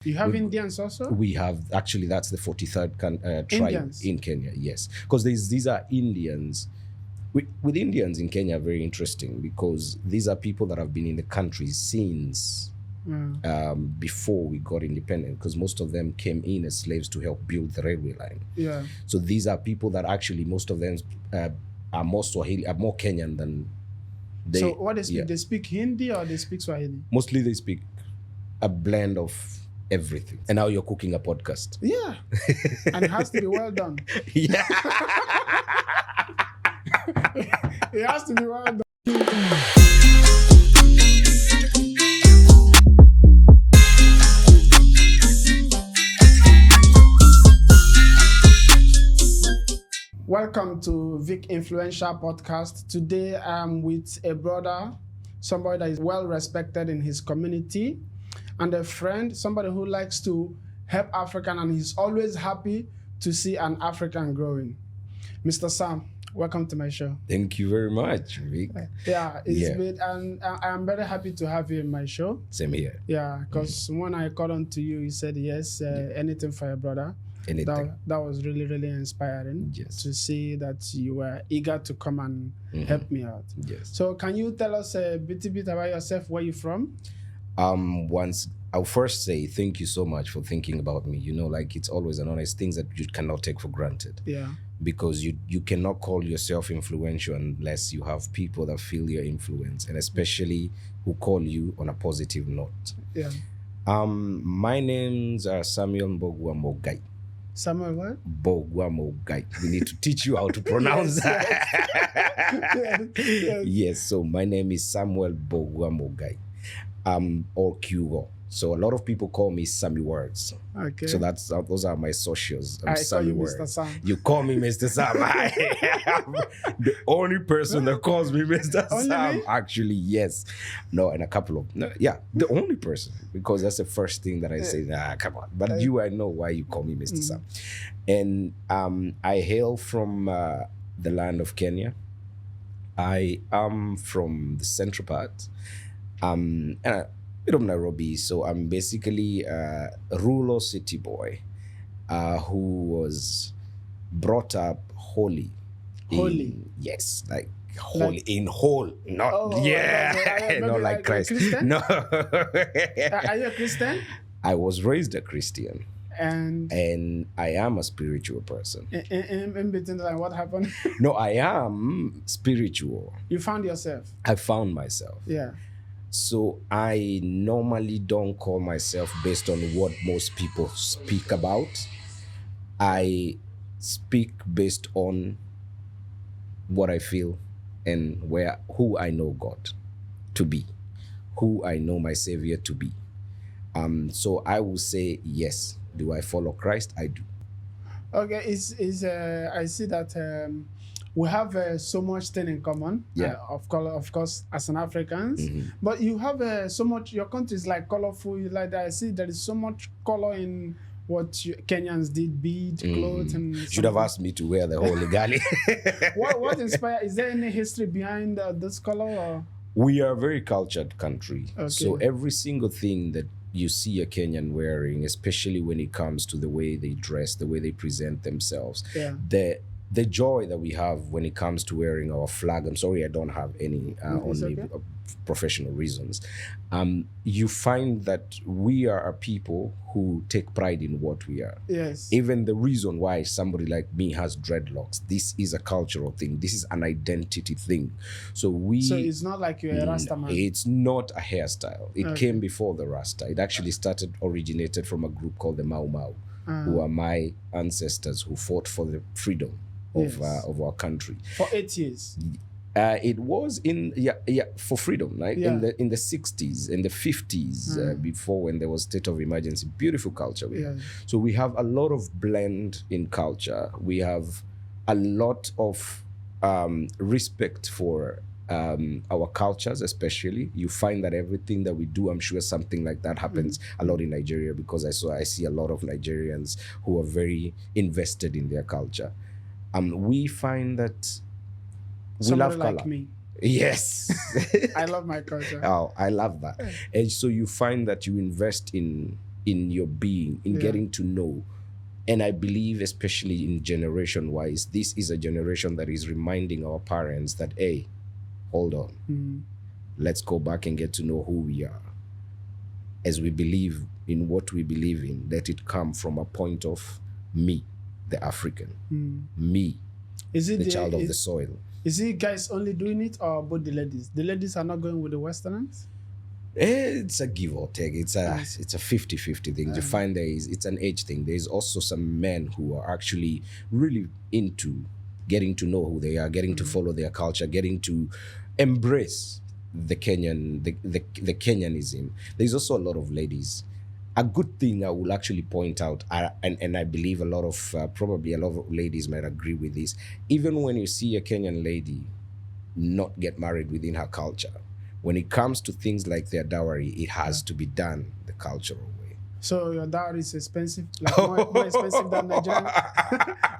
You have Indians also? We have, actually, that's the 43rd tribe Indians? in Kenya, yes. Because these are Indians. With Indians in Kenya, very interesting, because these are people that have been in the country since before we got independent, because most of them came in as slaves to help build the railway line. Yeah. So these are people that actually, most of them are more Swahili, are more Kenyan than they. So what they speak? Yeah. They speak Hindi or they speak Swahili? Mostly they speak a blend of everything. And now you're cooking a podcast. Yeah. And it has to be well done. Yeah. It has to be well done. Welcome to Vic Influential Podcast. Today I'm with a brother, somebody that is well respected in his community, and a friend, somebody who likes to help African, and he's always happy to see an African growing. Mr. Sam, welcome to my show. Thank you very much, Vic. Yeah, it's been, and I'm very happy to have you in my show. Same here. Yeah, because when I called on to you, you said yes, anything for your brother. Anything. That was really, really inspiring. Yes. To see that you were eager to come and help me out. Yes. So can you tell us a bit about yourself, where you're from? I'll first say thank you so much for thinking about me. You know, like, it's always an honest thing that you cannot take for granted. Yeah. Because you cannot call yourself influential unless you have people that feel your influence, and especially who call you on a positive note. Yeah. My name's Samuel Mbogwa Mogai. Samuel what? Mbogwa Mogai. We need to teach you how to pronounce that. Yes. Yes, so my name is Samuel Mbogwa Mogai. Or Kyugo. So a lot of people call me Sammy Wordz. Okay. So those are my socials. I Sammy call you Wordz. Mr. Sam. You call me Mr. Sam. I am the only person that calls me Mr. Only Sam. me? Actually, yes. No, and a couple of the only person, because that's the first thing that I say. Nah, come on. But I know why you call me Mr. Sam. And I hail from the land of Kenya. I am from the central part. And a bit of Nairobi, so I'm basically a rural city boy who was brought up holy. Yes, like holy, like, in whole, not not like Christ. No. Are you a Christian? I was raised a Christian. And I am a spiritual person. In between, like, what happened? No, I am spiritual. You found yourself? I found myself. Yeah. So I normally don't call myself based on what most people speak about. I speak based on what I feel and who I know God to be, who I know my Savior to be. So I will say yes. Do I follow Christ? I do. Okay, I see that we have so much thing in common. Yeah. Of course, as an Africans, but you have so much. Your country is like colorful. You like that. I see there is so much color in what Kenyans did, bead, clothes, and. Should have asked me to wear the whole gali. What inspired? Is there any history behind this color? Or? We are a very cultured country, okay. So every single thing that you see a Kenyan wearing, especially when it comes to the way they dress, the way they present themselves, the joy that we have when it comes to wearing our flag. I'm sorry, I don't have any only professional reasons. You find that we are a people who take pride in what we are. Yes. Even the reason why somebody like me has dreadlocks, this is a cultural thing. This is an identity thing. So it's not like you're a Rasta man. It's not a hairstyle. It came before the Rasta. It actually originated from a group called the Mau Mau, who are my ancestors who fought for the freedom of our country for 8 years. It was for freedom, like in the 60s and the 50s, before, when there was state of emergency. Beautiful culture we have. So we have a lot of blend in culture. We have a lot of respect for our cultures, especially. You find that everything that we do, I'm sure something like that happens a lot in Nigeria, because I see a lot of Nigerians who are very invested in their culture. We find that we love color. Like me. Yes. I love my culture. Oh, I love that. And so you find that you invest in in your being, in getting to know. And I believe, especially in generation-wise, this is a generation that is reminding our parents that, hey, hold on. Let's go back and get to know who we are. As we believe in what we believe in, let it come from a point of me, the African, me, the child of the soil. Is it guys only doing it, or both the ladies? The ladies are not going with the Westerners? It's a give or take. It's a 50-50 thing. You find it's an age thing. There's also some men who are actually really into getting to know who they are, getting to follow their culture, getting to embrace the Kenyan, the Kenyanism. There's also a lot of ladies. A good thing I will actually point out, and I believe a lot of probably a lot of ladies might agree with this. Even when you see a Kenyan lady not get married within her culture, when it comes to things like their dowry, it has to be done the cultural way. So your dowry is expensive, like more expensive than Nigerian?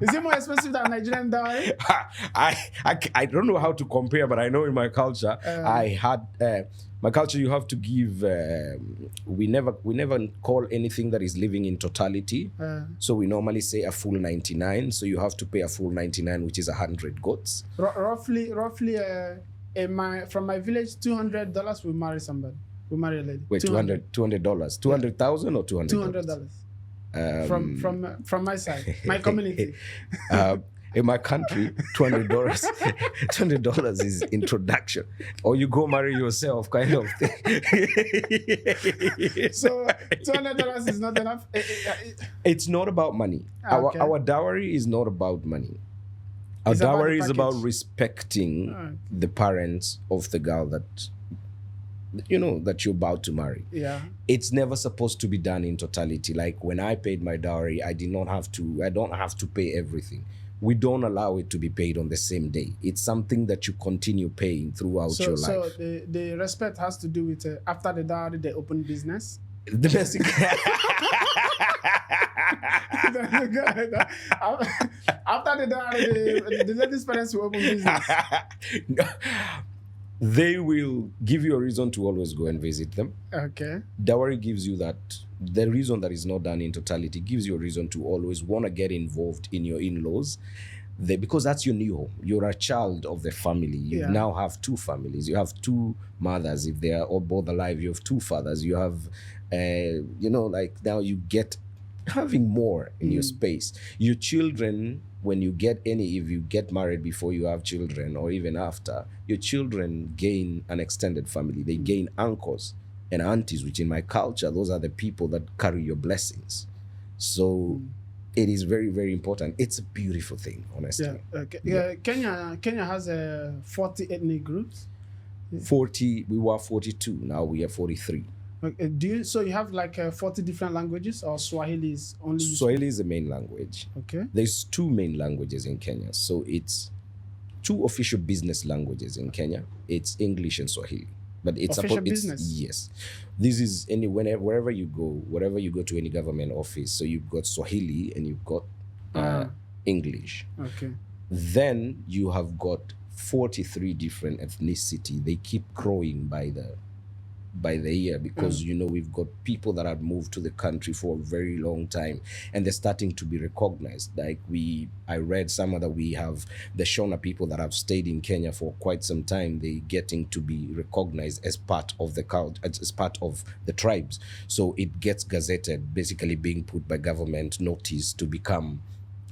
Is it more expensive than Nigerian dowry? I don't know how to compare, but I know in my culture, my culture, you have to give. We never call anything that is living in totality. So we normally say a full 99. So you have to pay a full 99, which is 100 goats. Roughly. From my village, $200 will marry somebody. We marry a lady. Wait, $200. $200,000 or $200? $200. From my side, my community. In my country, $200 is introduction, or you go marry yourself, kind of thing. So $200 is not enough. It's not about money. Our dowry is not about money. Our dowry is about respecting the parents of the girl that that you're about to marry. Yeah. It's never supposed to be done in totality. Like when I paid my dowry, I don't have to pay everything. We don't allow it to be paid on the same day. It's something that you continue paying throughout your life. So the respect has to do with after the dowry, they open business. The basic. After the dowry, the ladies' parents will open business. They will give you a reason to always go and visit them. Okay. Dowry gives you that. The reason that is not done in totality gives you a reason to always want to get involved in your in-laws. Because that's your new home. You're a child of the family. You now have two families. You have two mothers. If they are all both alive, you have two fathers. You have, now you get having more in your space. Your children, when you get if you get married before you have children or even after, your children gain an extended family. They gain uncles and aunties, which in my culture, those are the people that carry your blessings. So it is very, very important. It's a beautiful thing, honestly. Yeah. Okay. Kenya has 40 ethnic groups. 40. We were 42. Now we are 43. Okay. So you have like 40 different languages, or Swahili is only? Swahili is the main language. Okay. There's two main languages in Kenya. So it's two official business languages in Kenya. It's English and Swahili. But it's official business. Yes, this is wherever you go to any government office. So you've got Swahili and you've got English. Okay. Then you have got 43 different ethnicity. They keep growing by the year because we've got people that have moved to the country for a very long time and they're starting to be recognized. Like I read somewhere that we have the Shona people that have stayed in Kenya for quite some time. They're getting to be recognized as part of the culture, as part of the tribes. So it gets gazetted, basically being put by government notice to become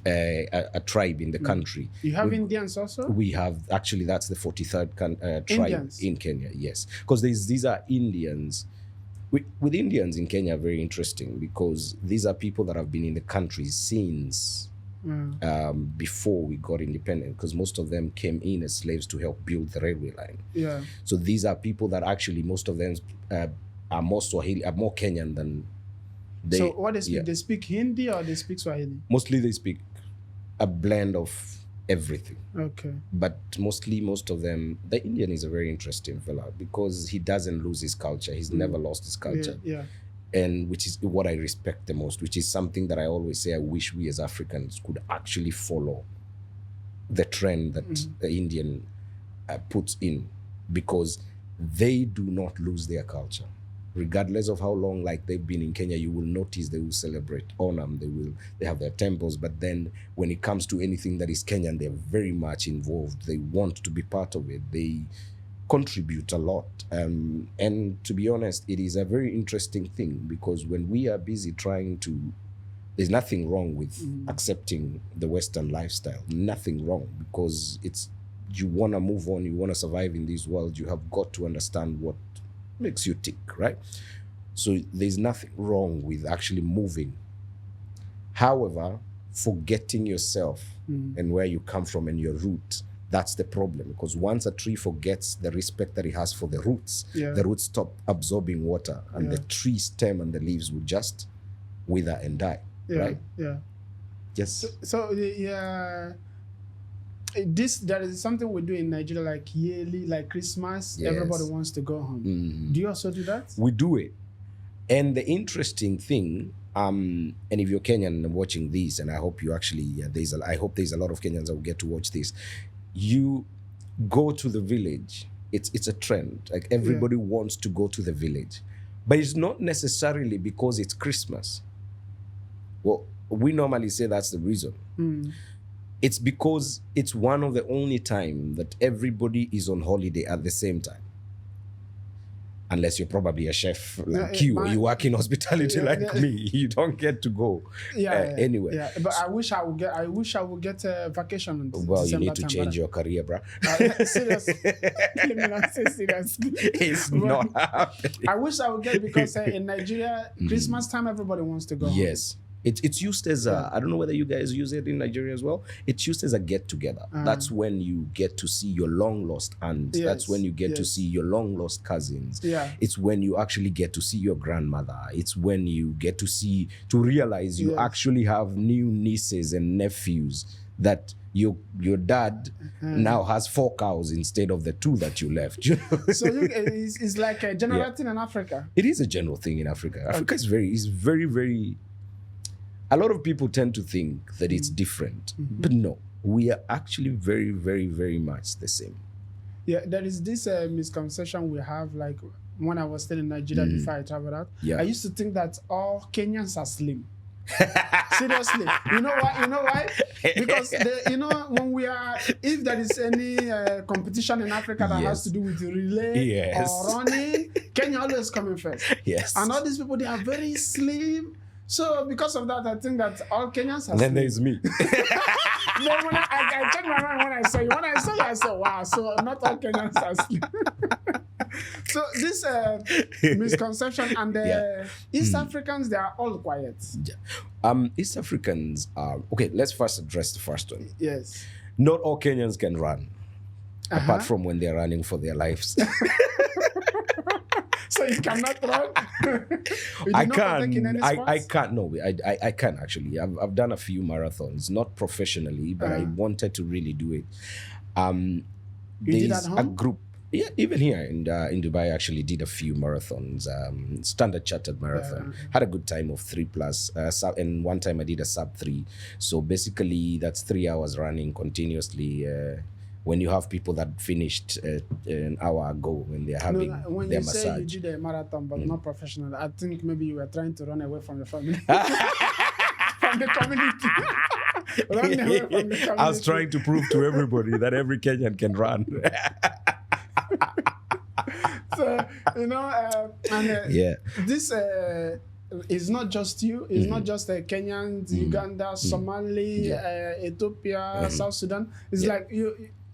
a tribe in the country. You have Indians also? We have, actually, that's the 43rd tribe Indians in Kenya, yes. Because these are Indians. With Indians in Kenya, very interesting because these are people that have been in the country since before we got independent, because most of them came in as slaves to help build the railway line. Yeah. So these are people that actually, most of them are more Swahili, are more Kenyan than they. So what they speak? They speak Hindi or they speak Swahili? Mostly they speak a blend of everything. Okay. But mostly, most of them, the Indian is a very interesting fella because he doesn't lose his culture. He's never lost his culture. Yeah. And which is what I respect the most, which is something that I always say I wish we as Africans could actually follow the trend that the Indian puts in, because they do not lose their culture. regardless of how long like they've been in Kenya, you will notice they will celebrate Onam. They have their temples, but then when it comes to anything that is Kenyan, they're very much involved. They want to be part of it. They contribute a lot. And to be honest, it is a very interesting thing, because when we are busy trying to, there's nothing wrong with accepting the Western lifestyle. Nothing wrong, because you want to move on, you want to survive in this world, you have got to understand what makes you tick, right? So there's nothing wrong with actually moving. However, forgetting yourself and where you come from and your root, that's the problem. Because once a tree forgets the respect that it has for the roots, the roots stop absorbing water, and the tree stem and the leaves will just wither and die, right? Yeah. Yes. So there is something we do in Nigeria, like yearly, like Christmas. Yes. Everybody wants to go home. Do you also do that? We do it. And the interesting thing, and if you're Kenyan and watching this, and I hope you actually, I hope there's a lot of Kenyans that will get to watch this. You go to the village. It's a trend. Like everybody wants to go to the village, but it's not necessarily because it's Christmas. Well, we normally say that's the reason. It's because it's one of the only time that everybody is on holiday at the same time. Unless you're probably a chef like you, or you work in hospitality like me, you don't get to go anywhere. Yeah, but I wish I would get a vacation. Well, you need to change your career, bro. Seriously, let me not say seriously. It's not happening. I wish I would get, because in Nigeria, Christmas time, everybody wants to go home. Yes. It's used as a, I don't know whether you guys use it in Nigeria as well. It's used as a get-together. That's when you get to see your long-lost aunts. That's when you get to see your long-lost cousins. It's when you actually get to see your grandmother. It's when you get to realize you actually have new nieces and nephews, that your dad now has 4 cows instead of the 2 that you left. So it's like a general thing in Africa. It is a general thing in Africa. Africa is very, very... A lot of people tend to think that it's different, but no, we are actually very, very, very much the same. Yeah, there is this misconception we have, like when I was still in Nigeria before I traveled out, I used to think that all Kenyans are slim. Seriously, you know why? Because when we are, if there is any competition in Africa that has to do with relay or running, Kenya always coming first. Yes, and all these people, they are very slim. So because of that, I think that all Kenyans are and then there's me. Then when I changed my mind when I saw you. When I saw you, I said, wow, so not all Kenyans are slim. So this misconception, and the East Africans, they are all quiet. East Africans are, okay, let's first address the first one. Yes. Not all Kenyans can run, apart from when they're running for their lives. So you cannot run? I can't. No, I can actually. I've done a few marathons, not professionally, but I wanted to really do it. You did at home? A group. Yeah, even here in Dubai, I actually did a few marathons. Standard Chartered marathon. Had a good time of 3+. And one time I did a sub 3. So basically, that's 3 hours running continuously. When you have people that finished an hour ago when they're having when their you massage. Say you did a marathon, but not professional, I think maybe you were trying to run away from the family. From the community. Run away from the community. I was trying to prove to everybody that every Kenyan can run. So, this is not just you. It's not just Kenyans, Uganda, Somali, Ethiopia, South Sudan. It's like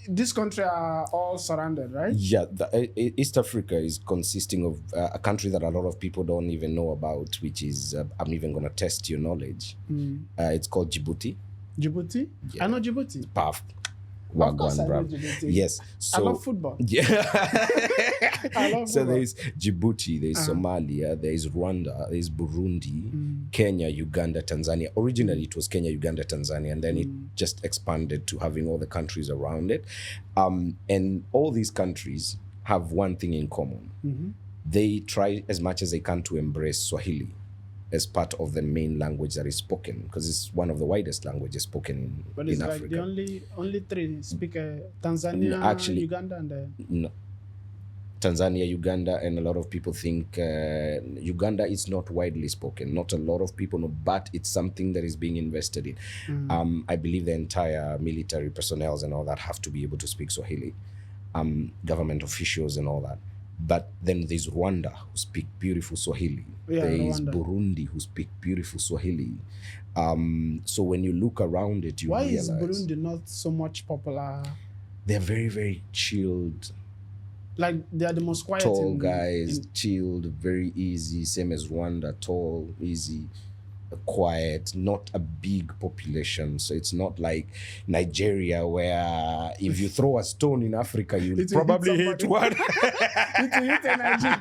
this country are all surrounded, right? Yeah, East Africa is consisting of a country that a lot of people don't even know about, which is, I'm even going to test your knowledge. It's called Djibouti. Djibouti? Yeah. I know Djibouti. Puff. Of course I know Djibouti. Yes. So, I love football. Yeah. I love so football. there's Djibouti, there's Somalia, there's Rwanda, there's Burundi, Kenya, Uganda, Tanzania. Originally it was Kenya, Uganda, Tanzania, and then it just expanded to having all the countries around it. And all these countries have one thing in common. They try as much as they can to embrace Swahili as part of the main language that is spoken, because it's one of the widest languages spoken in Africa. But it's like the only 3 speak Tanzania, actually, Uganda, and no. Tanzania, Uganda, and a lot of people think Uganda is not widely spoken. Not a lot of people know, but it's something that is being invested in. I believe the entire military personnel and all that have to be able to speak Swahili, government officials and all that. But then there's Rwanda, who speak beautiful Swahili. Yeah, there is Rwanda. Burundi, who speak beautiful Swahili. So when you look around it, you Why realize... Why is Burundi not so much popular? They're very, very chilled. Like, they are the most quiet. Tall guys, chilled, very easy. Same as Rwanda, tall, easy, quiet, not a big population. So it's not like Nigeria, where if you throw a stone in Africa, you'll probably hit one. It will hit a Nigerian.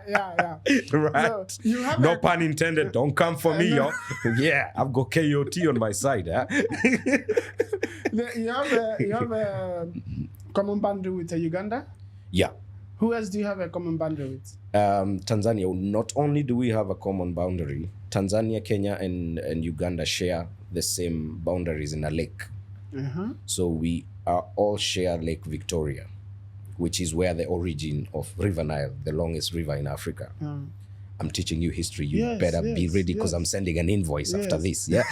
Yeah. Right. So you have no pun intended. Don't come for me, yo. Yeah, I've got KOT on my side. Huh? You have a common boundary with Uganda? Yeah. Who else do you have a common boundary with? Tanzania. Not only do we have a common boundary, Tanzania, Kenya, and Uganda share the same boundaries in a lake. So we are all share Lake Victoria, which is where the origin of River Nile, the longest river in Africa. I'm teaching you history. You better be ready, because I'm sending an invoice after this. Yeah.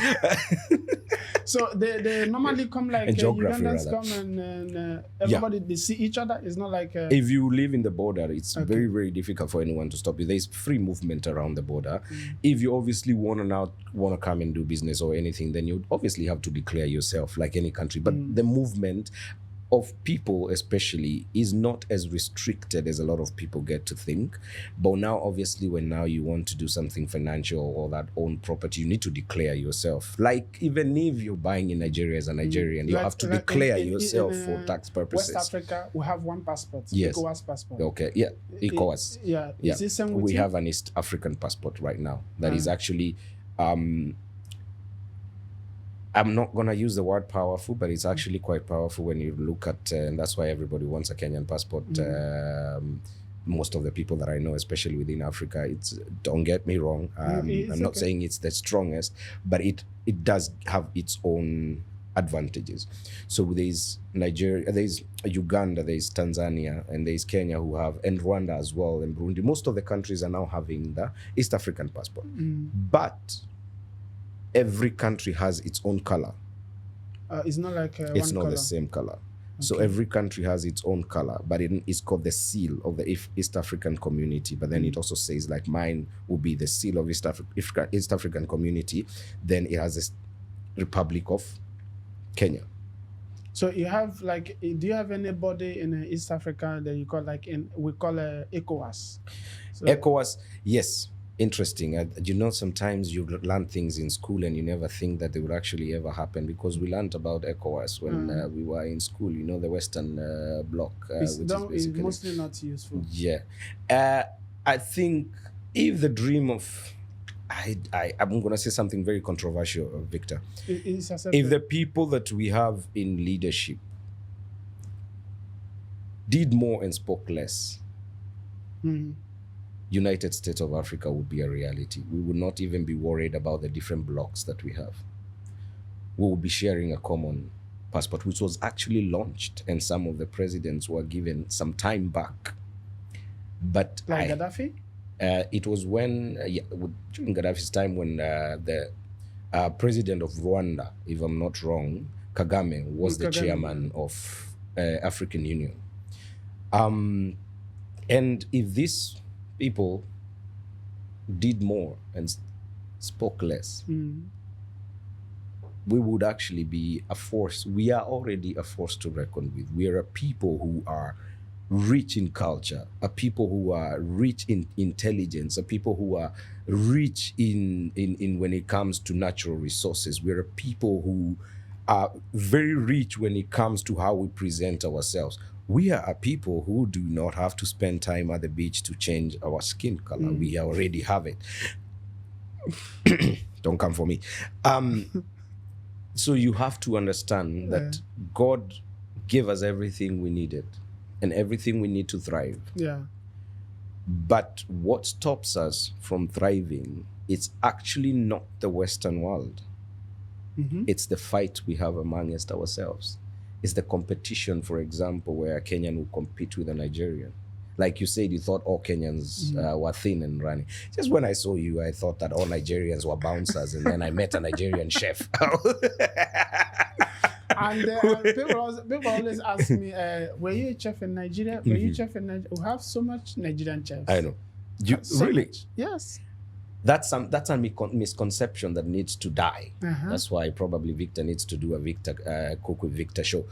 So they normally come like Ugandans rather. come and everybody they see each other. It's not like if you live in the border, it's very, very difficult for anyone to stop you. There's free movement around the border. If you obviously want to come and do business or anything, then you obviously have to declare yourself like any country. But the movement of people especially is not as restricted as a lot of people get to think. But now, obviously, when now you want to do something financial or that own property, you need to declare yourself. Like, even if you're buying in Nigeria as a Nigerian, you have to declare yourself for tax purposes. West Africa, we have one passport. Yes. ECOWAS passport. Okay, yeah, ECOWAS. Yeah. Is this same with we you? have an East African passport right now that is actually I'm not going to use the word powerful, but it's actually quite powerful when you look at, and that's why everybody wants a Kenyan passport. Most of the people that I know, especially within Africa, don't get me wrong. I'm not saying it's the strongest, but it does have its own advantages. So there's Nigeria, there's Uganda, there's Tanzania, and there's Kenya who have, and Rwanda as well, and Burundi. Most of the countries are now having the East African passport. But every country has its own color. It's not like it's not the same color. So every country has its own color, but it's called the seal of the East African community. But then it also says, like, mine will be the seal of East African community. Then it has this Republic of Kenya. So you have, like, do you have anybody in East Africa that you call, like, we call ECOWAS? So ECOWAS, yes. Interesting. Sometimes you learn things in school and you never think that they would actually ever happen, because we learned about ECOWAS when we were in school, the Western Bloc. It's mostly not useful. Yeah. I think if the dream of... I'm going to say something very controversial, Victor. If the people that we have in leadership did more and spoke less, United States of Africa would be a reality. We would not even be worried about the different blocks that we have. We will be sharing a common passport, which was actually launched, and some of the presidents were given some time back. But like Gaddafi? It was when, during Gaddafi's time, when the president of Rwanda, if I'm not wrong, Kagame, was the chairman of African Union. And if these people did more and spoke less, we would actually be a force. We are already a force to reckon with. We are a people who are rich in culture, a people who are rich in intelligence, a people who are rich in when it comes to natural resources. We're a people who are very rich when it comes to how we present ourselves. We are a people who do not have to spend time at the beach to change our skin color. We already have it. Don't come for me. So you have to understand that God gave us everything we needed and everything we need to thrive. Yeah. But what stops us from thriving, it's actually not the Western world. It's the fight we have amongst ourselves. is the competition, for example, where a Kenyan will compete with a Nigerian. Like you said, you thought all Kenyans were thin and running. Just when I saw you, I thought that all Nigerians were bouncers, and then I met a Nigerian chef. And people always ask me, were you a chef in Nigeria? Were you a chef in Nigeria? We have so much Nigerian chefs. I know. You really? Much. Yes. That's a misconception that needs to die. That's why probably Victor needs to do a Victor Cook with Victor show.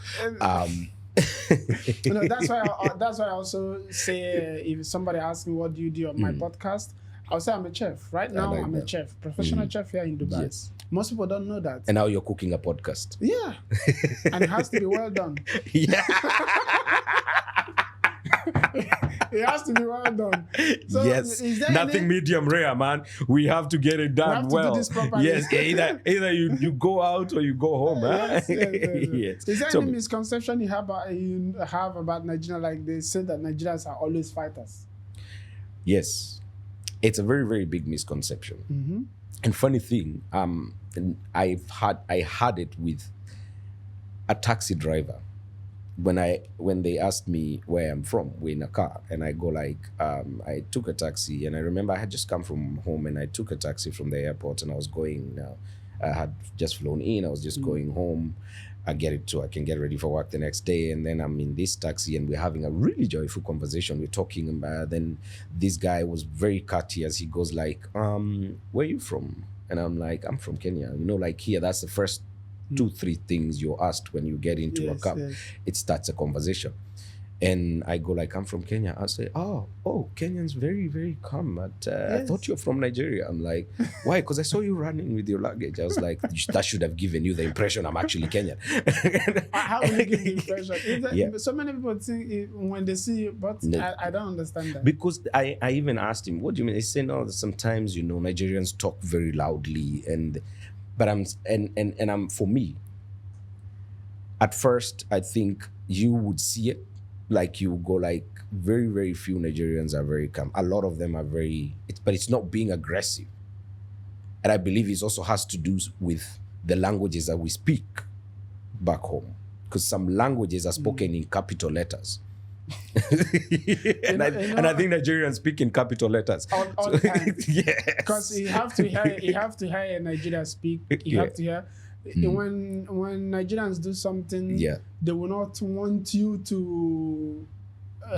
That's why I also say if somebody asks me what do you do on my podcast, I'll say I'm a chef. Right now, I'm a chef, professional chef here in Dubai. Yes. Most people don't know that. And now you're cooking a podcast. Yeah, and it has to be well done. Yeah. It has to be well done. So yes, nothing medium rare, man. We have to get it done well. Yes, either you go out or you go home. Yes. Yes. Is there any misconception you have about Nigeria? Like they say that Nigerians are always fighters. Yes, it's a very, very big misconception. And funny thing, I had it with a taxi driver. When they asked me where I'm from, we're in a car, and I go like, I took a taxi, and I remember I had just come from home, and I took a taxi from the airport, and I was going. I had just flown in. I was just going home. I can get ready for work the next day, and then I'm in this taxi, and we're having a really joyful conversation. We're talking about. Then this guy was very courteous. He goes like, "Where are you from?" And I'm like, "I'm from Kenya." Like here, that's the first 2-3 things you're asked when you get into a cab. It starts a conversation. And I go like, I'm from Kenya. I say, oh, Kenyans very, very calm. But I thought you're from Nigeria. I'm like, why? Because I saw you running with your luggage. I was like, that should have given you the impression I'm actually Kenyan. How will you give the impression? So many people think when they see you, but I don't understand that. Because I even asked him, what do you mean? He said, no, sometimes, Nigerians talk very loudly. But for me, at first, I think you would see it. Like you go like very, very few Nigerians are very calm. A lot of them are but it's not being aggressive. And I believe it also has to do with the languages that we speak back home. Because some languages are spoken in capital letters. And I think Nigerians speak in capital letters. All the time. Yes. Because you have to hear a Nigerian speak. You have to hear. When Nigerians do something, they will not want you to.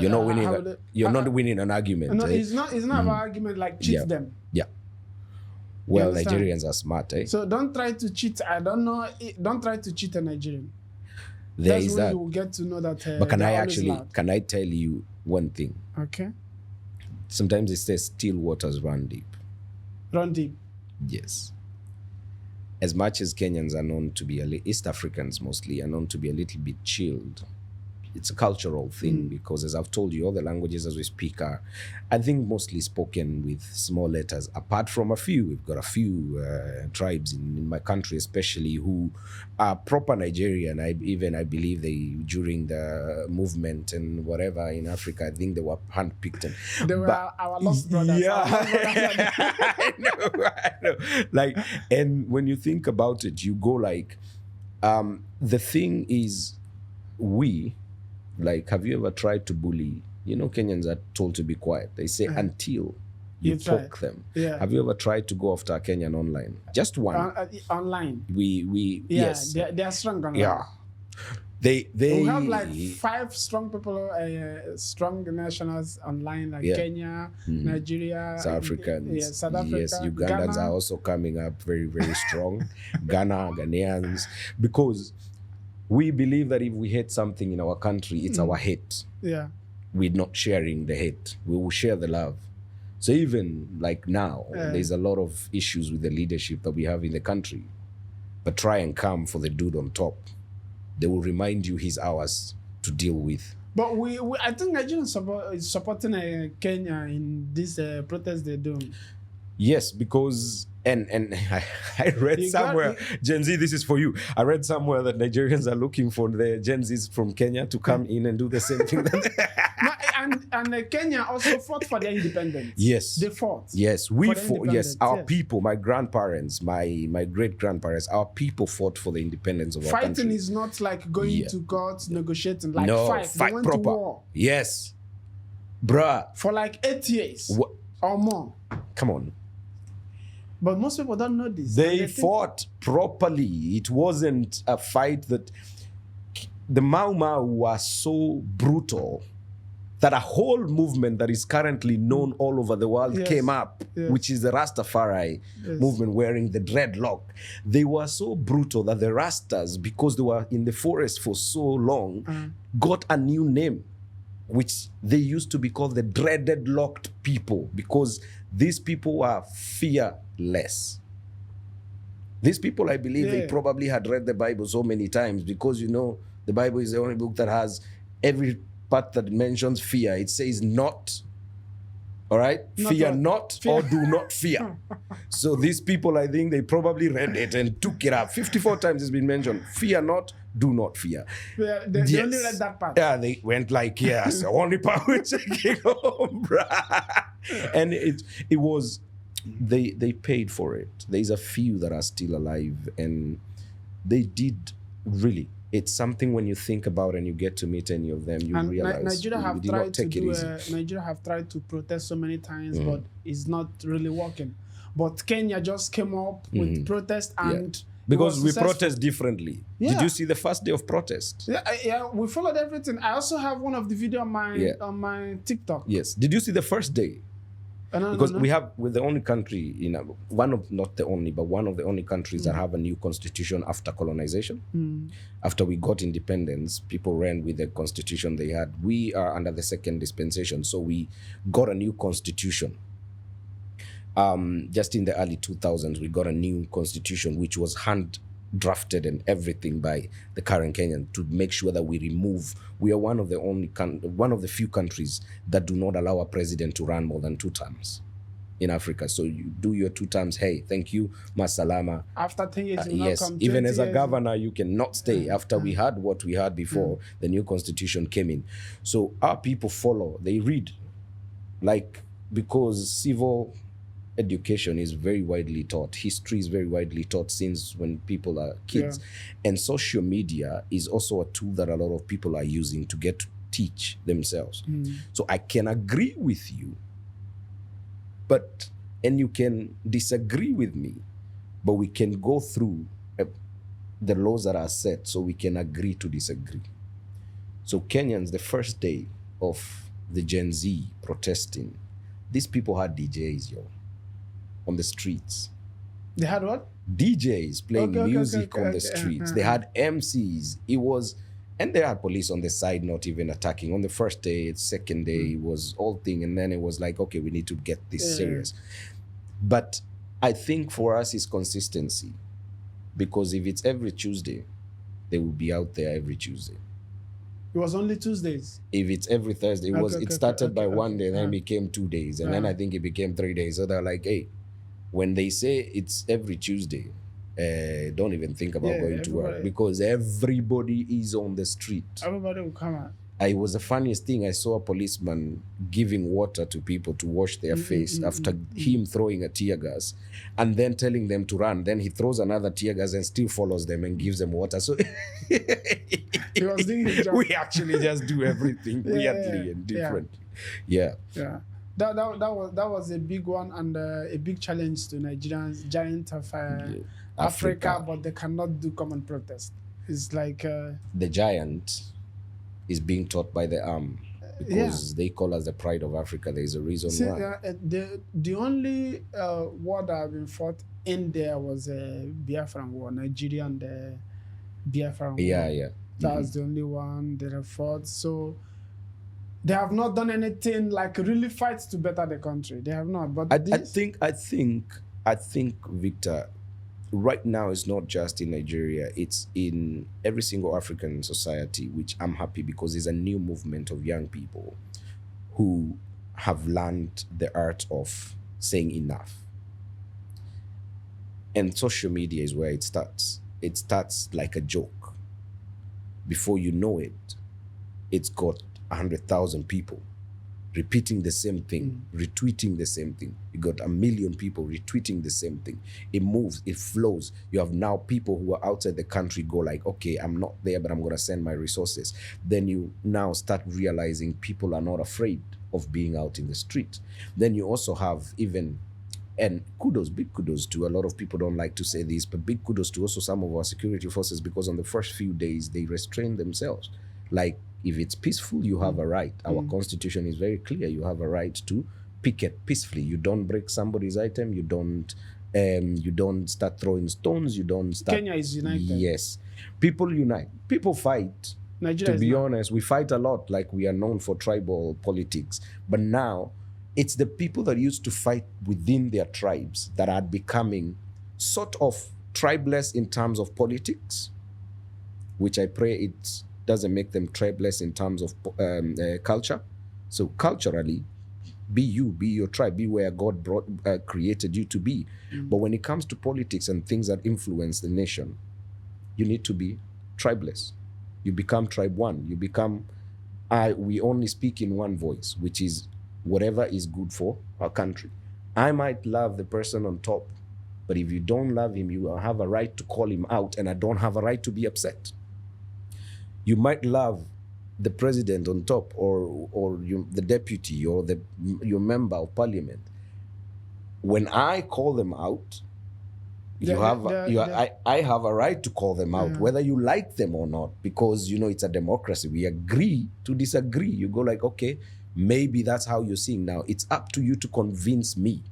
You're not winning. You're not winning an argument. No, it's not about argument. Like cheat them. Yeah. Well, Nigerians are smart, So don't try to cheat. I don't know. Don't try to cheat a Nigerian. That's when you will get to know that. But can I tell you one thing? Okay. Sometimes it says still waters run deep. Run deep. Yes. As much as Kenyans are known to be, East Africans mostly, are known to be a little bit chilled, it's a cultural thing because, as I've told you, all the languages as we speak are, I think, mostly spoken with small letters. Apart from a few, we've got a few tribes in my country, especially, who are proper Nigerian. I believe during the movement and whatever in Africa, I think they were handpicked. They were our lost brothers. Yeah, I know. Like, and when you think about it, you go like, the thing is, have you ever tried to bully? Kenyans are told to be quiet. They say until you poke them. Yeah. Have you ever tried to go after a Kenyan online? Just one. Online. Yes. They are strong online. Yeah. We have like 5 strong people, strong nationals online, like Kenya, Nigeria, South Africans. South Africa. Yes, Ugandans are also coming up very, very strong. Ghanaians, because we believe that if we hate something in our country, it's our hate. Yeah. We're not sharing the hate. We will share the love. So even like now, there's a lot of issues with the leadership that we have in the country. But try and come for the dude on top. They will remind you he's ours to deal with. But I think Nigerians is supporting Kenya in this protest they're doing. Yes, because and I read somewhere, Gen Z, this is for you. I read somewhere that Nigerians are looking for the Gen Zs from Kenya to come in and do the same thing. and Kenya also fought for their independence. Yes. They fought. Yes, we for their fought. Yes, independence, our yes. people, my grandparents, my great grandparents, our people fought for the independence of our Fighting country. is not like going Yeah. to court, negotiating. Like No, fight. They went proper. to war Yes, bruh. for like 8 years What? or more. Come on. But most people don't know this. They And think- fought properly. It wasn't a fight that the Mau Mau were so brutal that a whole movement that is currently known all over the world Yes. came up, Yes. which is the Rastafari Yes. movement wearing the dreadlock. They were so brutal that the Rastas, because they were in the forest for so long, got a new name, which they used to be called the dreaded locked people, because these people were fearless. These people, I believe, they Yeah. probably had read the Bible so many times, because, you know, the Bible is the only book that has every part that mentions fear. It says not, all right? Not Fear what? not Fear. or do not fear. So these people, I think they probably read it and took it up. 54 times it's been mentioned. Fear not, do not fear. They only read that part. Yeah, they went like, yes, only power taking home, bruh. And it was, they paid for it. There's a few that are still alive, and they did really. It's something when you think about and you get to meet any of them, you And realize Nigeria we have did not tried to take it do. easy. Nigeria have tried to protest so many times, but it's not really working. But Kenya just came up with protest, and Because it we was successful. protest differently. Yeah. Did you see the first day of protest? Yeah, we followed everything. I also have one of the video on my Yeah. TikTok. Yes. Did you see the first day? No, Because no. we're the only country, not the only, but one of the only countries that have a new constitution after colonization. After we got independence, people ran with the constitution they had. We are under the second dispensation, so we got a new constitution. Just in the early 2000s, we got a new constitution, which was hand drafted and everything by the current Kenyan, to make sure that we are one of the few countries that do not allow a president to run more than 2 terms in Africa. So you do your 2 terms, hey, thank you, masalama. After 10 years, you Yes, come even 20 as a years. governor, you cannot stay. After we had what we had before, the new constitution came in. So our people follow, they read, because civil education is very widely taught. History is very widely taught since when people are kids. And social media is also a tool that a lot of people are using to get to teach themselves. So I can agree with you, and you can disagree with me, but we can go through the laws that are set so we can agree to disagree. So Kenyans, the first day of the Gen Z protesting, these people had DJs, on the streets. They had what? DJs playing Okay, music on the okay. streets. They had MCs. And they had police on the side not even attacking. On the first day, second day, it was all thing. And then it was like, okay, we need to get this serious. But I think for us it's consistency. Because if it's every Tuesday, they will be out there every Tuesday. It was only Tuesdays. If it's every Thursday, it started by one day, then it became 2 days. And then I think it became 3 days. So they're like, hey, when they say it's every Tuesday, don't even think about going to work, because everybody is on the street. Everybody will come out. It was the funniest thing. I saw a policeman giving water to people to wash their face after him throwing a tear gas and then telling them to run. Then he throws another tear gas and still follows them and gives them water. So He was doing his job. we actually just do everything weirdly and different. Yeah. That was a big one, and a big challenge to Nigerians, giant of Africa, but they cannot do common protest. It's like the giant is being taught by the arm, because they call us the pride of Africa. There is a reason why. The only war that have been fought in there was a Biafran war, Nigerian Biafran war. Yeah. That's the only one they have fought. So they have not done anything like really fight to better the country. They have not. But I think, Victor, right now it's not just in Nigeria, it's in every single African society, which I'm happy, because there's a new movement of young people who have learned the art of saying enough. And social media is where it starts. It starts like a joke. Before you know it, it's got 100,000 people repeating the same thing, retweeting the same thing. You got 1 million people retweeting the same thing. It moves, it flows. You have now people who are outside the country go like, okay, I'm not there, but I'm going to send my resources. Then you now start realizing people are not afraid of being out in the street. Then you also have even, and kudos, big kudos to, a lot of people don't like to say this, but big kudos to also some of our security forces, because on the first few days, they restrain themselves. Like, if it's peaceful, you have a right. Our constitution is very clear. You have a right to picket peacefully. You don't break somebody's item. You don't start throwing stones. You don't start. Kenya is united. Yes. People unite. People fight. Nigeria to be honest, we fight a lot, like we are known for tribal politics. But now, it's the people that used to fight within their tribes that are becoming sort of tribeless in terms of politics, which I pray it doesn't make them tribeless in terms of culture. So culturally, be you, be your tribe, be where God created you to be. But when it comes to politics and things that influence the nation, you need to be tribeless. You become tribe one. You become, we only speak in one voice, which is whatever is good for our country. I might love the person on top, but if you don't love him, you have a right to call him out, and I don't have a right to be upset. You might love the president on top, or the deputy, or your member of parliament. When I call them out, I have a right to call them out, whether you like them or not, because it's a democracy. We agree to disagree. You go like, okay, maybe that's how you're seeing now. It's up to you to convince me.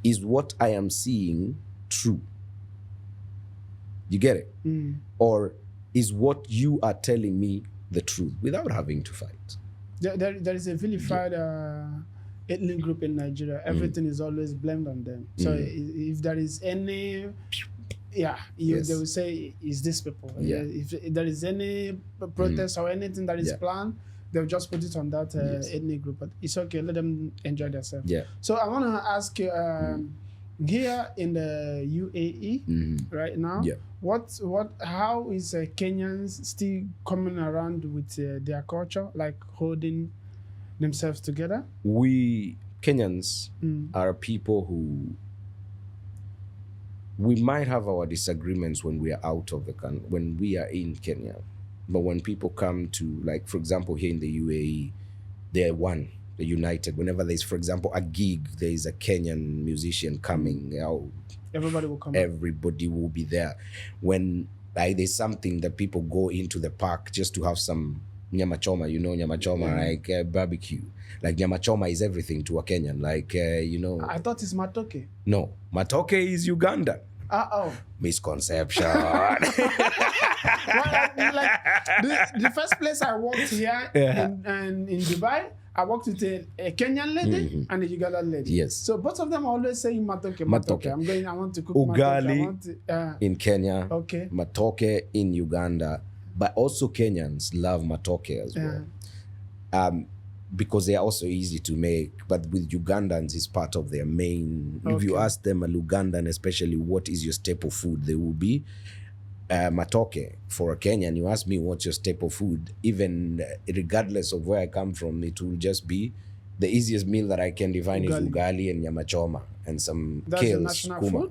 Is what I am seeing true? You get it? Or is what you are telling me the truth, without having to fight? There is a vilified ethnic group in Nigeria. Everything is always blamed on them. So if there is any, they will say, is this people? If there is any protest or anything that is planned, they'll just put it on that ethnic group. But it's okay, let them enjoy themselves. So I want to ask you, here in the UAE right now, how is Kenyans still coming around with their culture, like holding themselves together? We Kenyans are people who, we might have our disagreements when we are out of the country, when we are in Kenya. But when people come to, like, for example, here in the UAE, they're one. They're united. Whenever there's, for example, a gig, there is a Kenyan musician coming out. Everybody will come. Everybody will be there. When there's something that people go into the park just to have some nyama choma, nyama choma, like barbecue. Like nyama choma is everything to a Kenyan. Like, I thought it's matoke. No, matoke is Ugandan. Misconception. Well, the first place I worked here in Dubai, I worked with a Kenyan lady and a Ugandan lady. Yes. So both of them are always saying matoke. I want to cook ugali in Kenya. Okay. Matoke in Uganda. But also Kenyans love matoke as well. Because they are also easy to make. But with Ugandans, it's part of their main. If you ask them, a Ugandan especially, what is your staple food? They will be matoke. For a Kenyan, you ask me what's your staple food, even regardless of where I come from, it will just be the easiest meal that I can define is ugali and nyama choma and some kale, skuma.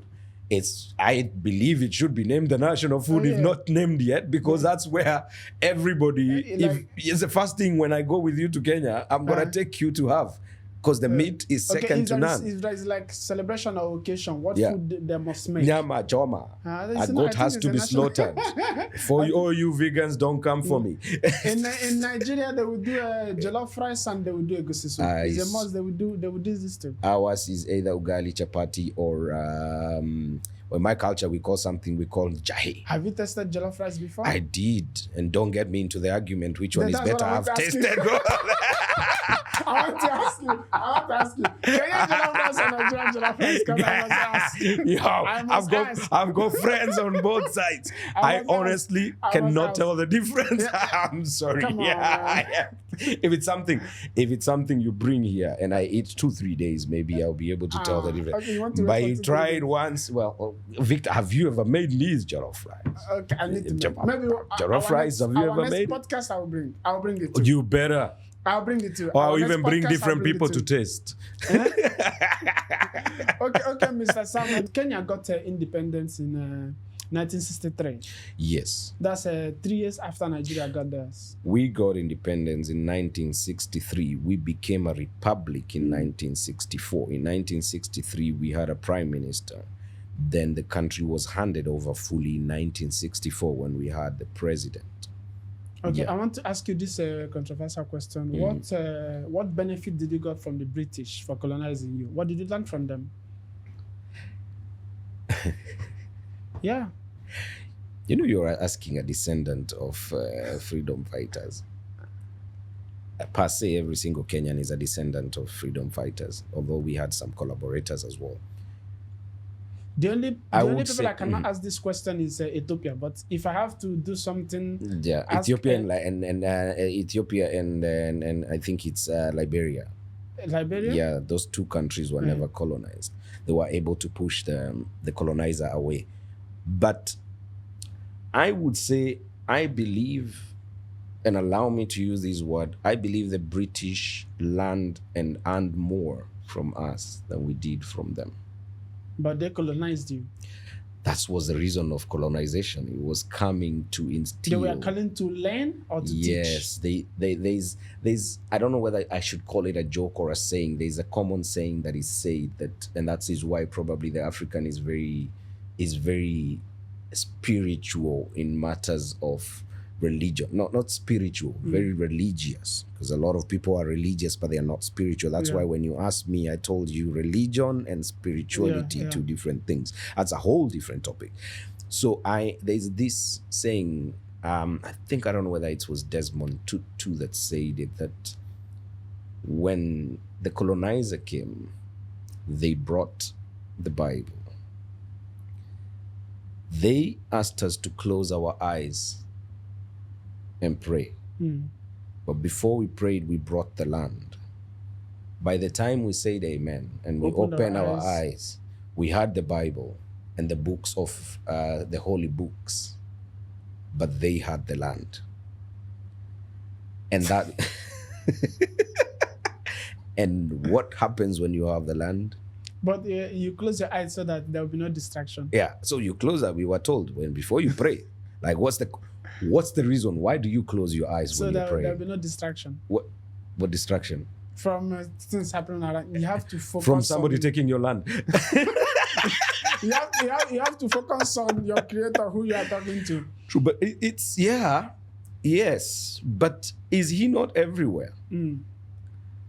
I believe it should be named the national food, if not named yet, because that's where everybody, it's the first thing when I go with you to Kenya, I'm going to take you to have. Because the meat is second to none. If there is like celebration or occasion, what food they must make? Nyama choma. A goat has to be slaughtered. For all you vegans, don't come for me. In Nigeria, they would do a jollof rice and they would do a egusi soup. It's a must. They would do this too. Ours is either ugali chapati or in my culture we call something we call jahe. Have you tasted jollof rice before? I did, and don't get me into the argument which one is better. I've tasted. I want to ask you. Kenyan jollof rice and Nigerian jollof rice? Because I must ask. I've got friends on both sides. I honestly cannot tell the difference. I'm sorry. Come on, If it's something you bring here and I eat 2-3 days, maybe I'll be able to tell the difference. Okay, but you try it once. Well, Victor, have you ever made Lee's jollof rice? Okay, I need to know. Maybe jollof rice. Have you ever made? Podcast, I'll bring it. You better. I'll bring it to you. Or Our I'll next even bring podcast, different I'll bring people it to you. taste. Okay, Mr. Sam. Kenya got independence in 1963. Yes. That's 3 years after Nigeria got theirs. We got independence in 1963. We became a republic in 1964. In 1963, we had a prime minister. Then the country was handed over fully in 1964 when we had the president. Okay, Yeah. I want to ask you this controversial question. What benefit did you got from the British for colonizing you? What did you learn from them? Yeah. You know, you're asking a descendant of freedom fighters. Per se, every single Kenyan is a descendant of freedom fighters, although we had some collaborators as well. The only would people say- I cannot ask this question is Ethiopia. But if I have to do something, Yeah, ask, Ethiopia and Ethiopia and I think it's Liberia. Liberia. Yeah, those two countries were never colonized. They were able to push the colonizer away. But I would say, I believe, and allow me to use this word, I believe the British learned and earned more from us than we did from them. But they colonized you. That was the reason of colonization. It was coming to instill. They were coming to learn or to teach. Yes, there's I don't know whether I should call it a joke or a saying. There's a common saying that is said that, and that is why probably the African is very spiritual in matters of religion. Not spiritual, very religious. Because a lot of people are religious, but they are not spiritual. That's why when you asked me, I told you religion and spirituality, two different things. That's a whole different topic. So there's this saying, I think, I don't know whether it was Desmond Tutu that said it, that when the colonizer came, they brought the Bible. They asked us to close our eyes and pray. But before we prayed, we brought the land. By the time we said amen and we opened our eyes, we had the Bible and the books of the holy books, but they had the land. And that and what happens when you have the land? But you close your eyes so that there will be no distraction. Yeah, so you close that. We were told before you pray, like what's the reason? Why do you close your eyes when you pray? So there will be no distraction. What distraction? From things happening around. You have to focus from somebody taking your land. you have to focus on your creator, who you are talking to. True, but it's yes, but is he not everywhere?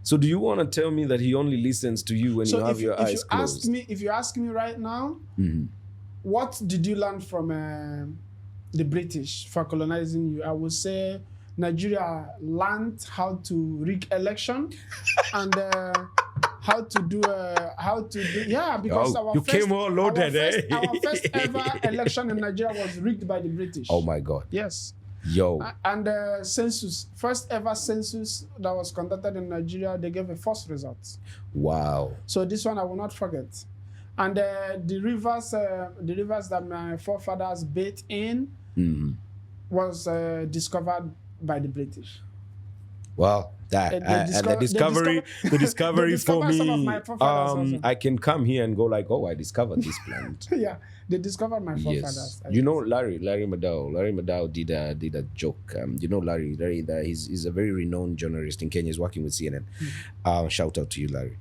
So do you want to tell me that he only listens to you when you have your eyes closed? If you ask me right now, what did you learn from the British for colonizing you? I would say Nigeria learned how to rig election and how to do because you came all loaded, our first ever election in Nigeria was rigged by the British. Oh my God. Yes. Yo. And the census, first ever census that was conducted in Nigeria, they gave a false result. Wow. So this one I will not forget. And the rivers that my forefathers bathed in was discovered by the British. Well, the discovery for me, I can come here and go like, oh, I discovered this plant. Yeah, they discovered my forefathers. Yes. You know, Larry Maddow did a joke. You know, Larry, he's a very renowned journalist in Kenya. He's working with CNN. Shout out to you, Larry.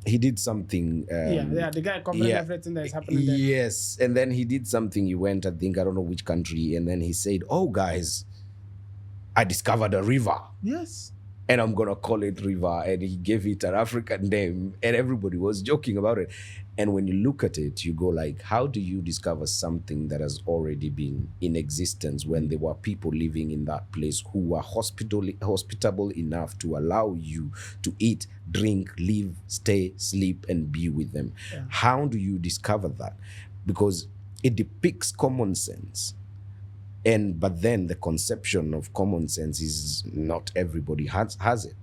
He did something. The guy covering everything that is happening there. Yes, and then he did something. He went, I think, I don't know which country, and then he said, oh, guys, I discovered a river. Yes. And I'm going to call it River. And he gave it an African name. And everybody was joking about it. And when you look at it, you go like, how do you discover something that has already been in existence when there were people living in that place who were hospitable enough to allow you to eat, drink, live, stay, sleep, and be with them? Yeah. How do you discover that? Because it depicts common sense. But then the conception of common sense is not everybody has it.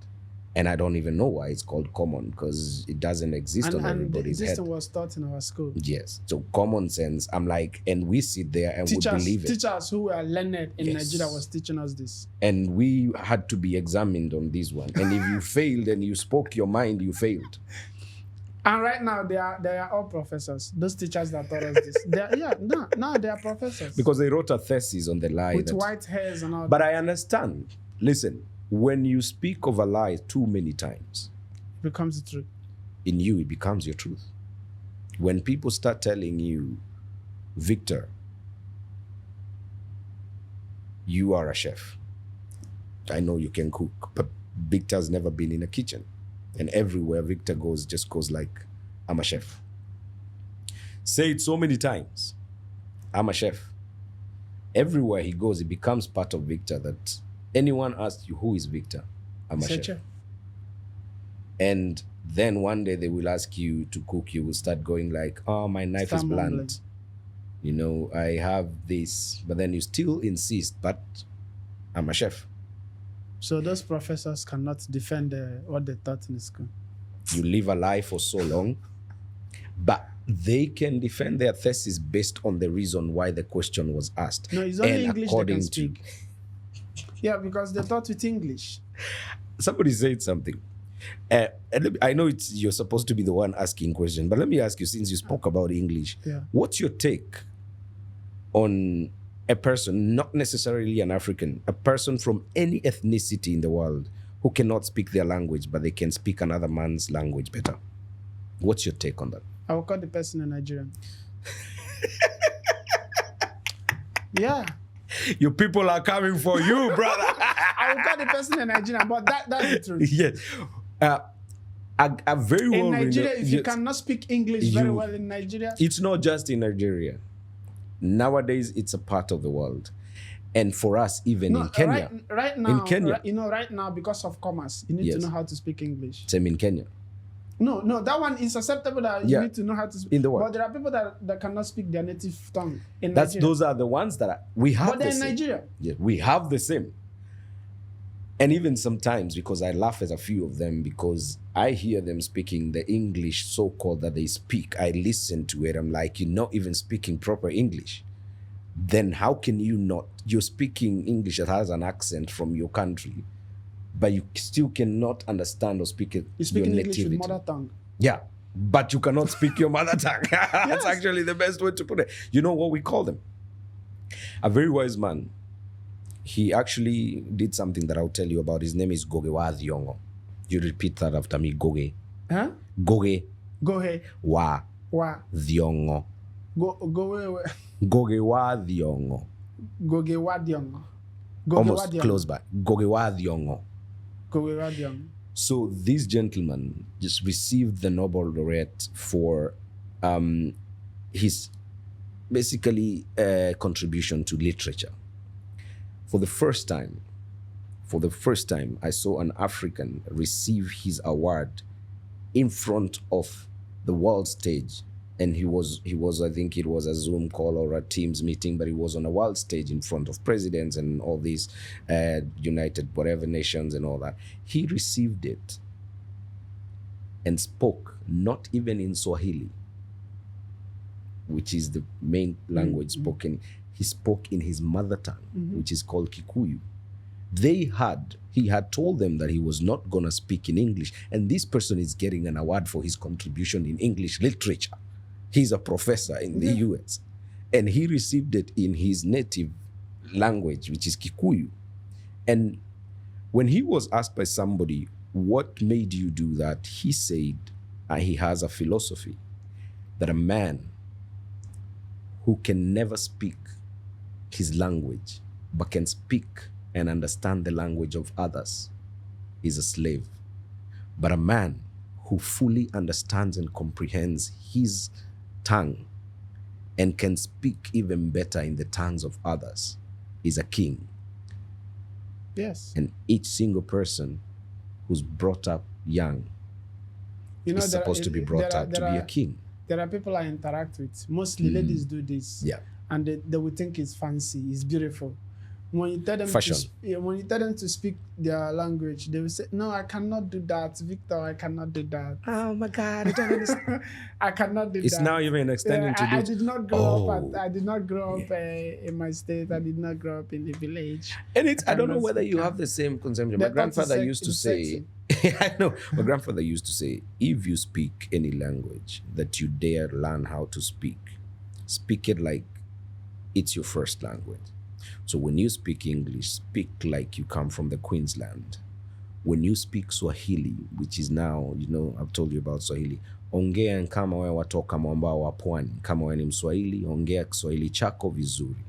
And I don't even know why it's called common, because it doesn't exist on everybody's head. This thing was taught in our school. Yes. So common sense, I'm like, and we sit there and we believe it. Teachers who were learned in Nigeria was teaching us this. And we had to be examined on this one. And if you failed and you spoke your mind, you failed. And right now, they are all professors. Those teachers that taught us this. Now they are professors. Because they wrote a thesis on the lie. With white hairs and all But I understand. Listen, when you speak of a lie too many times, it becomes the truth. In you, it becomes your truth. When people start telling you, Victor, you are a chef. I know you can cook, but Victor's never been in a kitchen. And everywhere Victor goes, just goes like, I'm a chef. Say it so many times. I'm a chef. Everywhere he goes, it becomes part of Victor that anyone asks you, who is Victor? I'm a chef. And then one day they will ask you to cook. You will start going like, oh, my knife is blunt. You know, I have this. But then you still insist, but I'm a chef. So those professors cannot defend what they taught in school. You live a lie for so long, but they can defend their thesis based on the reason why the question was asked. No, it's only English they can speak. Yeah, because they taught with English. Somebody said something. I know you're supposed to be the one asking questions, but let me ask you, since you spoke about English, what's your take on a person, not necessarily an African, a person from any ethnicity in the world who cannot speak their language, but they can speak another man's language better? What's your take on that? I will call the person a Nigerian. Yeah. Your people are coming for you, brother. I will call the person a Nigerian, but that's the truth. Yes. A very well in Nigeria, if you cannot speak English very well in Nigeria. It's not just in Nigeria. Nowadays, it's a part of the world. And for us, even in Kenya. Right now, in Kenya, right now, because of commerce, you need to know how to speak English. Same in Kenya. No, that one is acceptable that you need to know how to speak. In the world. But there are people that cannot speak their native tongue in Nigeria. Those are the ones that we have. But they're in Nigeria. Yeah, we have the same. And even sometimes, because I laugh at a few of them, because I hear them speaking the English so-called that they speak. I listen to it. I'm like, you're not even speaking proper English. Then how can you not? You're speaking English that has an accent from your country, but you still cannot understand or speak it. You speak English with mother tongue. Yeah, but you cannot speak your mother tongue. That's actually the best way to put it. You know what we call them? A very wise man. He actually did something that I'll tell you about. His name is Gogewa Thiongo. You repeat that after me. Goge. Huh? Goge. Goge. Wa. Thiongo. Gogewa Thiongo. Gogewa Thiongo. Almost close by. Gogewa Thiongo. Gogewa Thiongo. So this gentleman just received the Nobel laureate for his basically contribution to literature. For the first time, I saw an African receive his award in front of the world stage. And he was, I think it was a Zoom call or a Teams meeting, but he was on a world stage in front of presidents and all these United whatever nations and all that. He received it and spoke, not even in Swahili, which is the main language spoken. He spoke in his mother tongue, which is called Kikuyu. He had told them that he was not going to speak in English. And this person is getting an award for his contribution in English literature. He's a professor in the US. And he received it in his native language, which is Kikuyu. And when he was asked by somebody, what made you do that? He said he has a philosophy that a man who can never speak his language, but can speak and understand the language of others, is a slave. But a man who fully understands and comprehends his tongue and can speak even better in the tongues of others is a king. Yes. And each single person who's brought up young is supposed to be brought up to be a king. There are people I interact with. Mostly ladies do this. Yeah. And they will think it's fancy, it's beautiful. When you tell them Fashion. when you tell them to speak their language, they will say, "No, I cannot do that, Victor. I cannot do that." Oh my God, I don't understand. I cannot do It's that. now even extending to I this. did not grow up. I did not grow up in my state. I did not grow up in the village. And it's I don't know cannot whether speak you that. have the same consumption. My That- grandfather that's used to it's say, I know, my grandfather used to say, if you speak any language that you dare learn how to speak it like it's your first language. So when you speak English, speak like you come from the Queensland. When you speak Swahili, which is now, I've told you about Swahili, ongea kama wewe watoka mwambao wa pwani. Kama wewe ni Mswahili, ongea Kiswahili chako vizuri.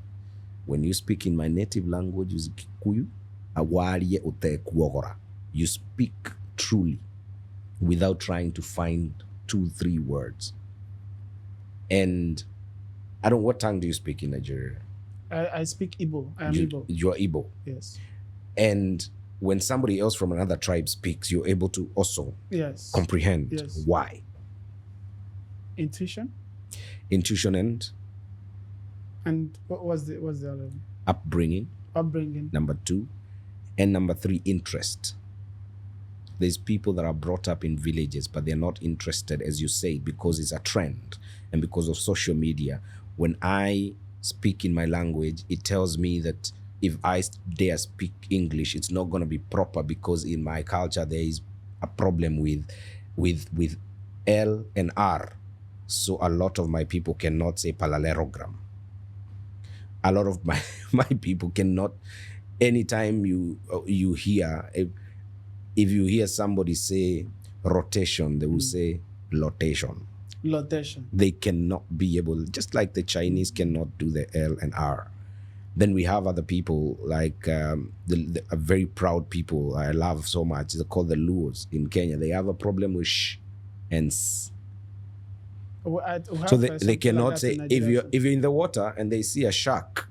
When you speak in my native language, is Kikuyu, awalie utekuogora. You speak truly without trying to find 2-3 words. And I don't. What tongue do you speak in Nigeria? I speak Igbo. I am Igbo. You're Igbo. Yes. And when somebody else from another tribe speaks, you're able to also comprehend. Yes. Why? Intuition. Intuition and what was the other one? upbringing. Upbringing. Number 2. And number 3, interest. There's people that are brought up in villages, but they're not interested, as you say, because it's a trend and because of social media. When I speak in my language, it tells me that if I dare speak English, it's not going to be proper because in my culture there is a problem with L and R. So a lot of my people cannot say parallelogram. A lot of my people cannot. Anytime you hear, if you hear somebody say rotation, they will say lotation. Lotation. They cannot be able, just like the Chinese cannot do the L and R. Then we have other people like a very proud people I love so much. They're called the Luos in Kenya. They have a problem with sh and s. So they cannot like say if you're in the water and they see a shark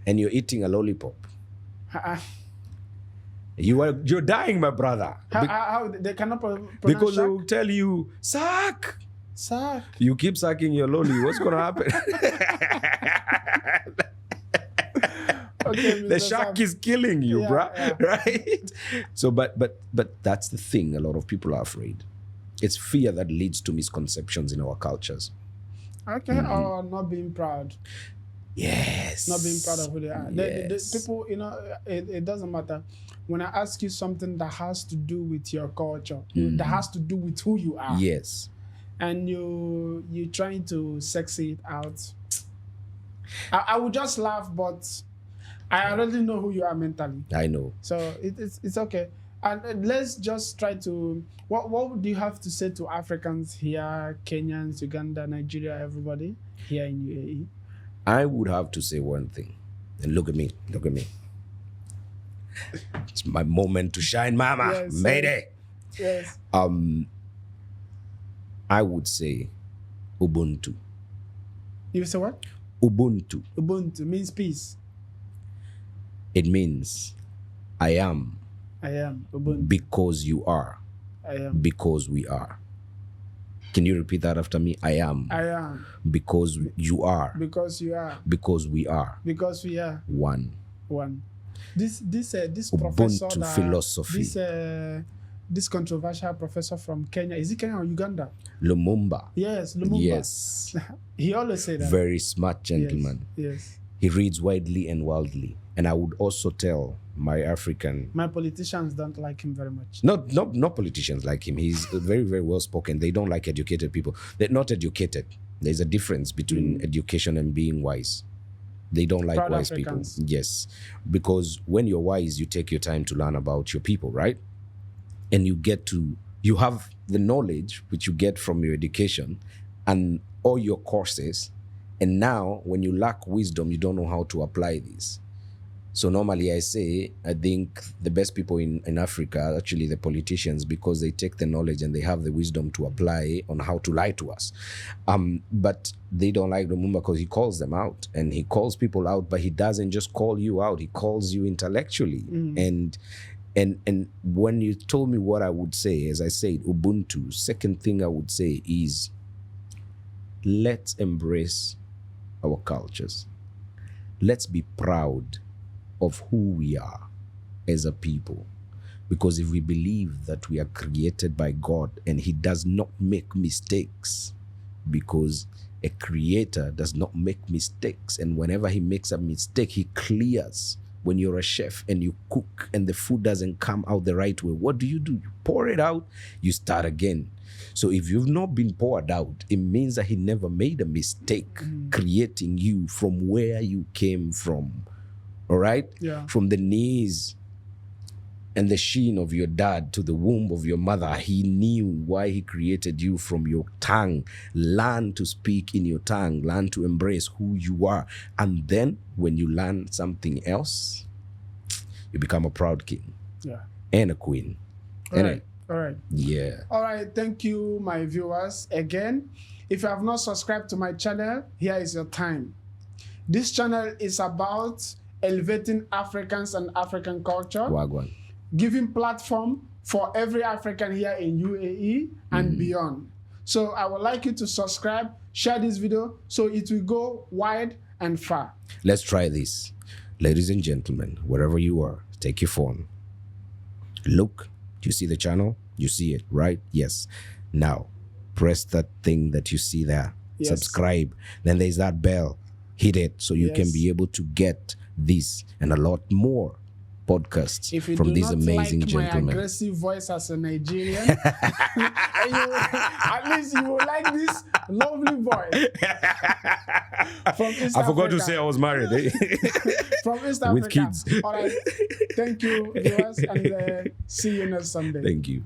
and you're eating a lollipop. You're dying, my brother. How they cannot pronounce because they shark? will tell you, suck. Suck. You keep sucking your lolly. What's going to happen? Okay, the Mr. shark Sam. is killing you, bruh. Yeah. Right? So, but that's the thing. A lot of people are afraid. It's fear that leads to misconceptions in our cultures. Okay, or not being proud. Yes. Not being proud of who they are. Yes. The people, it doesn't matter. When I ask you something that has to do with your culture, that has to do with who you are, Yes. and you're trying to sexy it out, I would just laugh, but I already know who you are mentally. I know. So it's okay. And let's just try to, what would you have to say to Africans here, Kenyans, Uganda, Nigeria, everybody here in UAE? I would have to say one thing. And look at me. It's my moment to shine, mama. Yes, Mayday. Yes. I would say Ubuntu. You say what? Ubuntu. Ubuntu means peace. It means I am Ubuntu. because you are. I am. Because we are. Can you repeat that after me? I am because you are. Because you are. Because we are. Because we are. One. This Ubuntu professor philosophy. This controversial professor from Kenya, is he Kenya or Uganda? Lumumba. Yes, Lumumba. Yes. He always say that. Very smart gentleman. Yes. He reads widely and wildly. And I would also tell my politicians don't like him very much. Not politicians like him. He's very, very well spoken. They don't like educated people. They're not educated. There's a difference between education and being wise. They don't like Proud wise Africans. people. Yes. Because when you're wise, you take your time to learn about your people, right? And you have the knowledge which you get from your education and all your courses. And now when you lack wisdom, you don't know how to apply this. So normally I think the best people in Africa are actually the politicians, because they take the knowledge and they have the wisdom to apply on how to lie to us. But they don't like Lumumba because he calls them out, and he calls people out, but he doesn't just call you out, he calls you intellectually. And when you told me what I would say, as I said, Ubuntu, second thing I would say is let's embrace our cultures. let's be proud of who we are as a people. Because if we believe that we are created by God and he does not make mistakes, because a creator does not make mistakes, and whenever he makes a mistake, he clears. When you're a chef and you cook and the food doesn't come out the right way, what do? You pour it out, you start again. So if you've not been poured out, it means that he never made a mistake creating you from where you came from. All right? Yeah. From the knees and the sheen of your dad to the womb of your mother, he knew why he created you. From your tongue. Learn to speak in your tongue. Learn to embrace who you are. And then when you learn something else, you become a proud king. Yeah. And a queen. All right. All right. Yeah. All right. Thank you, my viewers. Again, if you have not subscribed to my channel, here is your time. This channel is about elevating Africans and African culture. Wagwan. Giving platform for every African here in UAE and beyond. So I would like you to subscribe, share this video so it will go wide and far. Let's try this. Ladies and gentlemen, wherever you are, take your phone. Look, do you see the channel? You see it, right? Yes. Now, press that thing that you see there. Yes. Subscribe. Then there's that bell. Hit it so you can be able to get this and a lot more podcasts from these amazing gentlemen. My aggressive voice as a Nigerian, at least you will like this lovely voice from East I forgot Africa. to say I was married. From East Africa. With kids. All right. Thank you, viewers, and see you next Sunday. Thank you.